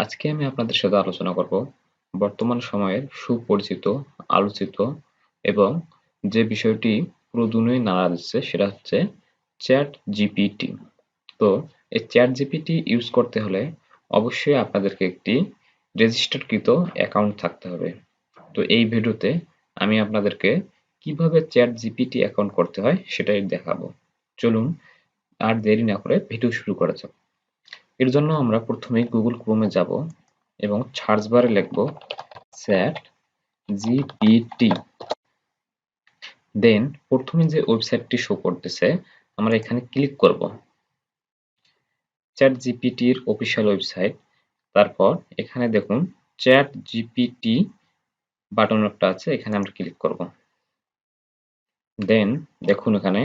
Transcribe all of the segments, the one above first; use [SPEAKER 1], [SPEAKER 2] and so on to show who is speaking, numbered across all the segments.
[SPEAKER 1] আজকে আমি আপনাদের সাথে আলোচনা করব বর্তমান সময়ের সুপরিচিত, আলোচিত এবং যে বিষয়টি পুরো দুনিয়ায় নাড়া দিচ্ছে সেটা হচ্ছে চ্যাট জিপিটি। তো এই চ্যাট জিপিটি ইউজ করতে হলে অবশ্যই আপনাদেরকে একটি রেজিস্টারকৃত অ্যাকাউন্ট থাকতে হবে। তো এই ভিডিওতে আমি আপনাদেরকে কিভাবে চ্যাট জিপিটি অ্যাকাউন্ট করতে হয় সেটাই দেখাবো। চলুন আর দেরি না করে ভিডিও শুরু করা যাক। এর জন্য আমরা প্রথমেই গুগল ক্রোমে যাব এবং সার্চ বারে লিখব চ্যাট জিপিটি। দেন প্রথমে যে ওয়েবসাইটটি শো করতেছে আমরা এখানে ক্লিক করব। চ্যাট জিপিটির অফিসিয়াল ওয়েবসাইট। তারপর এখানে দেখুন চ্যাট জিপিটি বাটন একটা আছে, এখানে আমরা ক্লিক করব। দেন দেখুন এখানে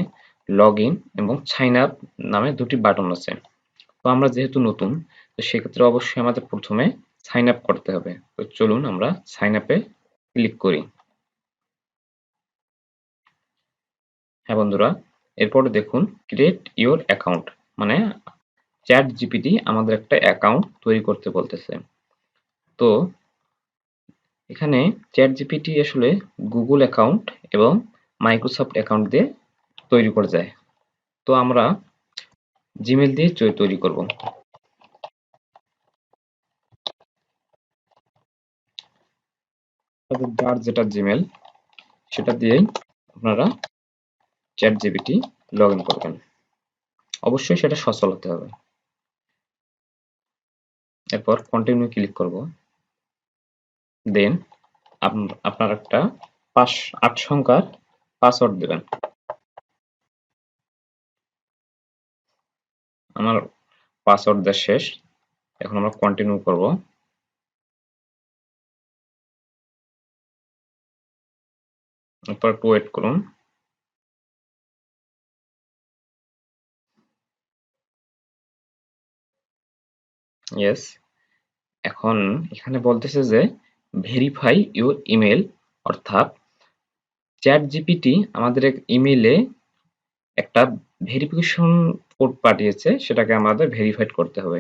[SPEAKER 1] লগ ইন এবং সাইন আপ নামে দুটি বাটন আছে। তো আমরা যেহেতু নতুন, তো সেক্ষেত্রে অবশ্যই আমাদের প্রথমে সাইন আপ করতে হবে। তো চলুন আমরা সাইন আপে ক্লিক করি। হ্যাঁ বন্ধুরা, এরপরে দেখুন ক্রিয়েট ইওর অ্যাকাউন্ট, মানে চ্যাট জিপিটি আমাদের একটা অ্যাকাউন্ট তৈরি করতে বলতেছে। তো এখানে চ্যাট জিপিটি আসলে গুগল অ্যাকাউন্ট এবং মাইক্রোসফট অ্যাকাউন্ট দিয়ে তৈরি করা যায়। তো আমরা জিমেল দিয়ে তৈরি করব। যার যেটা জিমেল সেটা দিয়েই আপনারা চ্যাট জিপিটি লগ ইন করবেন। অবশ্যই সেটা সচল হতে হবে। এরপর কন্টিনিউ ক্লিক করব। দেন আপনার একটা 8 সংখ্যার পাসওয়ার্ড দেবেন। আমার পাসওয়ার্ড দেওয়া শেষ। এখন আমরা কন্টিনিউ করব। এরপর একটু ওয়েট করুন। ইয়েস। এখন এখানে বলতেছে যে ভেরিফাই ইউর ইমেল, অর্থাৎ চ্যাট জিপিটি আমাদের এক ইমেইলে একটা ভেরিফিকেশন কোড পাঠিয়েছে, সেটাকে আমাদের ভেরিফাইড করতে হবে।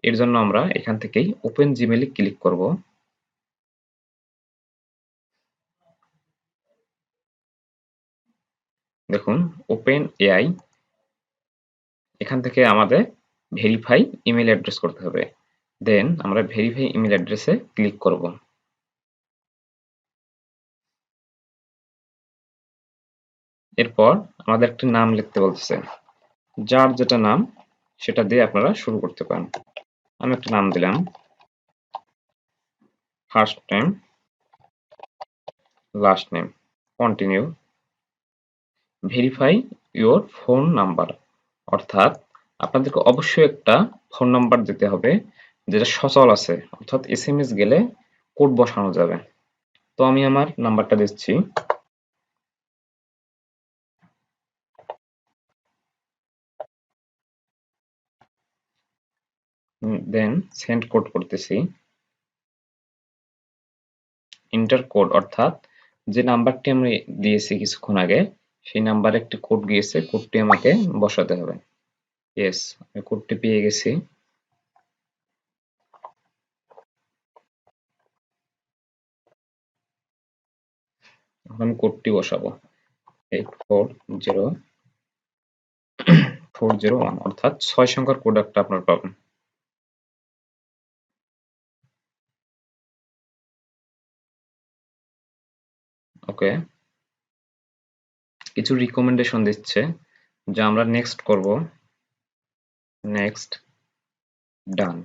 [SPEAKER 1] এর জন্য আমরা এখান থেকেই ওপেন জিমেইলে ক্লিক করব। দেখুন ওপেন এআই, এখান থেকে আমাদের ভেরিফাই ইমেল অ্যাড্রেস করতে হবে। দেন আমরা ভেরিফাই ইমেল অ্যাড্রেসে ক্লিক করব। এরপর আমাদের একটা নাম লিখতে বলতেছে। যার যেটা নাম সেটা দিয়ে আপনারা শুরু করতে পারেন। আমি একটা নাম দিলাম, first name, last name. Continue. Verify your phone number, অর্থাৎ আপনাদেরকে অবশ্যই একটা ফোন নাম্বার দিতে হবে যেটা সচল আছে, অর্থাৎ এসএমএস গেলে কোড বসানো যাবে। তো আমি আমার নাম্বারটা দিচ্ছি। দেন সেন্ড কোড করতেছি। ইন্টার কোড, অর্থাৎ যে নাম্বারটি আমি দিয়েছি কিছুক্ষণ আগে সেই নাম্বারে একটি কোড গিয়েছে, কোডটি আমাকে বসাতে হবে। ইয়েস, আমি কোডটি পেয়ে গেছি। এখন আমি কোডটি বসাবো। 840401, অর্থাৎ 6 সংখ্যার কোড একটা আপনার পাবেন। ওকে, কিছু রিকমেন্ডেশন দিচ্ছে যা আমরা নেক্সট করব। Next, done.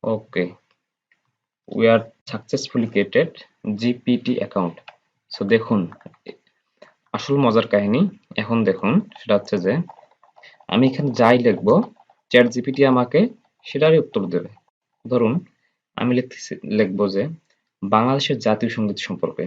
[SPEAKER 1] Okay, we are successfully created GPT account. So দেখুন আসল মজার কাহিনী এখন দেখুন, সেটা হচ্ছে যে আমি এখানে যাই লিখবো চ্যাট জিপিটি আমাকে সেটারই উত্তর দেবে। ধরুন আমি লিখবো যে বাংলাদেশের জাতীয় সঙ্গীত সম্পর্কে।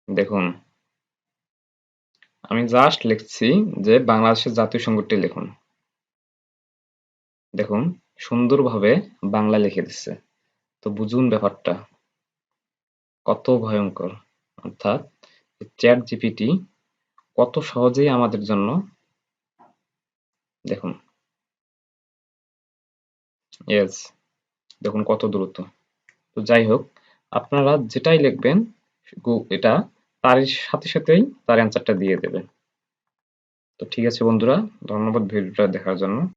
[SPEAKER 1] দেখুন আমি জাস্ট লিখছি যে বাংলাদেশের জাতীয় সংগীতটি লিখুন। দেখুন সুন্দরভাবে বাংলা লিখে দিচ্ছে। তো বুঝুন ব্যাপারটা কত ভয়ঙ্কর। অর্থাৎ চ্যাট জিপিটি কত সহজেই আমাদের জন্য দেখুন, ইয়েস, দেখুন কত দ্রুত। তো যাই হোক, আপনারা যেটাই লিখবেন এটা তার সাথে সাথেই তার অ্যান্সারটা দিয়ে দেবে। তো ঠিক আছে বন্ধুরা, ধন্যবাদ ভিডিওটা দেখার জন্য।